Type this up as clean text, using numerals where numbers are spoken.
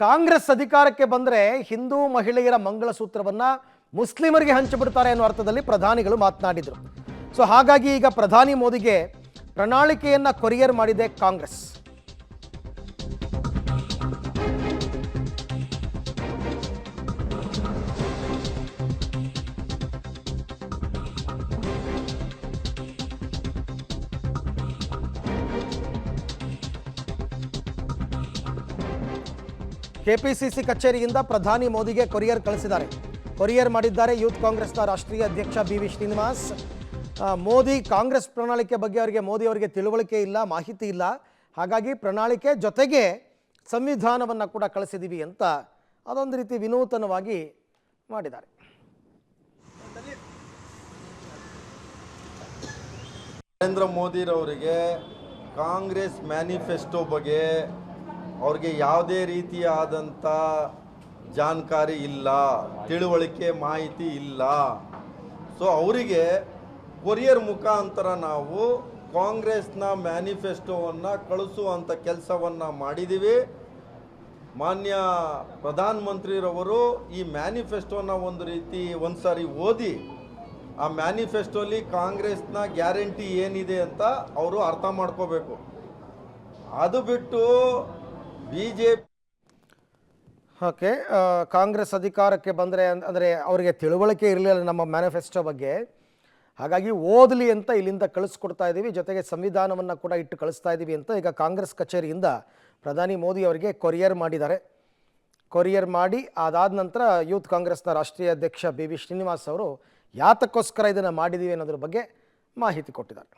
ಕಾಂಗ್ರೆಸ್ ಅಧಿಕಾರಕ್ಕೆ ಬಂದರೆ ಹಿಂದೂ ಮಹಿಳೆಯರ ಮಂಗಳಸೂತ್ರವನ್ನು ಮುಸ್ಲಿಮರಿಗೆ ಹಂಚಿಬಿಡ್ತಾರೆ ಅನ್ನೋ ಅರ್ಥದಲ್ಲಿ ಪ್ರಧಾನಿಗಳು ಮಾತನಾಡಿದರು. ಸೊ ಹಾಗಾಗಿ ಈಗ ಪ್ರಧಾನಿ ಮೋದಿಗೆ ಪ್ರಣಾಳಿಕೆಯನ್ನು ಕೊರಿಯರ್ ಮಾಡಿದೆ ಕಾಂಗ್ರೆಸ್. ಕೆಪಿಸಿಸಿ ಕಚೇರಿಯಿಂದ ಪ್ರಧಾನಿ ಮೋದಿಗೆ ಕೊರಿಯರ್ ಕಳಿಸಿದ್ದಾರೆ. ಕೊರಿಯರ್ ಮಾಡಿದ್ದಾರೆ ಯೂತ್ ಕಾಂಗ್ರೆಸ್ನ ರಾಷ್ಟ್ರೀಯ ಅಧ್ಯಕ್ಷ ಬಿ.ವಿ. ಶ್ರೀನಿವಾಸ್. ಮೋದಿ ಕಾಂಗ್ರೆಸ್ ಪ್ರಣಾಳಿಕೆ ಬಗ್ಗೆ ಮೋದಿ ಅವರಿಗೆ ತಿಳುವಳಿಕೆ ಇಲ್ಲ, ಮಾಹಿತಿ ಇಲ್ಲ. ಹಾಗಾಗಿ ಪ್ರಣಾಳಿಕೆ ಜೊತೆಗೆ ಸಂವಿಧಾನವನ್ನು ಕೂಡ ಕಳಿಸಿದ್ದೀವಿ ಅಂತ ಅದೊಂದು ರೀತಿ ವಿನೂತನವಾಗಿ ಮಾಡಿದ್ದಾರೆ. ನರೇಂದ್ರ ಮೋದಿರವರಿಗೆ ಕಾಂಗ್ರೆಸ್ ಮ್ಯಾನಿಫೆಸ್ಟೋ ಬಗ್ಗೆ ಅವ್ರಿಗೆ ಯಾವುದೇ ರೀತಿಯಾದಂಥ ಜಾಣಕಾರಿ ಇಲ್ಲ, ತಿಳುವಳಿಕೆ ಮಾಹಿತಿ ಇಲ್ಲ. ಸೊ ಅವರಿಗೆ ಕೊರಿಯರ್ ಮುಖಾಂತರ ನಾವು ಕಾಂಗ್ರೆಸ್ನ ಮ್ಯಾನಿಫೆಸ್ಟೋವನ್ನು ಕಳಿಸುವಂಥ ಕೆಲಸವನ್ನು ಮಾಡಿದ್ದೀವಿ. ಮಾನ್ಯ ಪ್ರಧಾನಮಂತ್ರಿರವರು ಈ ಮ್ಯಾನಿಫೆಸ್ಟೋನ ಒಂದು ಸಾರಿ ಓದಿ ಆ ಮ್ಯಾನಿಫೆಸ್ಟೋಲಿ ಕಾಂಗ್ರೆಸ್ನ ಗ್ಯಾರಂಟಿ ಏನಿದೆ ಅಂತ ಅವರು ಅರ್ಥ ಮಾಡ್ಕೋಬೇಕು. ಅದು ಬಿಟ್ಟು ಬಿಜೆಪಿ ಓಕೆ, ಕಾಂಗ್ರೆಸ್ ಅಧಿಕಾರಕ್ಕೆ ಬಂದರೆ ಅಂದರೆ ಅವರಿಗೆ ತಿಳುವಳಿಕೆ ಇರಲಿಲ್ಲ ನಮ್ಮ ಮ್ಯಾನಿಫೆಸ್ಟೋ ಬಗ್ಗೆ, ಹಾಗಾಗಿ ಓದಲಿ ಅಂತ ಇಲ್ಲಿಂದ ಕಳಿಸ್ಕೊಡ್ತಾ ಇದ್ದೀವಿ, ಜೊತೆಗೆ ಸಂವಿಧಾನವನ್ನು ಕೂಡ ಇಟ್ಟು ಕಳಿಸ್ತಾ ಇದ್ದೀವಿ ಅಂತ ಈಗ ಕಾಂಗ್ರೆಸ್ ಕಚೇರಿಯಿಂದ ಪ್ರಧಾನಿ ಮೋದಿ ಅವರಿಗೆ ಕೊರಿಯರ್ ಮಾಡಿದ್ದಾರೆ. ಕೊರಿಯರ್ ಮಾಡಿ ಅದಾದ ನಂತರ ಯೂತ್ ಕಾಂಗ್ರೆಸ್ನ ರಾಷ್ಟ್ರೀಯ ಅಧ್ಯಕ್ಷ ಬಿ.ವಿ. ಶ್ರೀನಿವಾಸ್ ಅವರು ಯಾತಕ್ಕೋಸ್ಕರ ಇದನ್ನು ಮಾಡಿದ್ದೀವಿ ಅನ್ನೋದ್ರ ಬಗ್ಗೆ ಮಾಹಿತಿ ಕೊಟ್ಟಿದ್ದಾರೆ.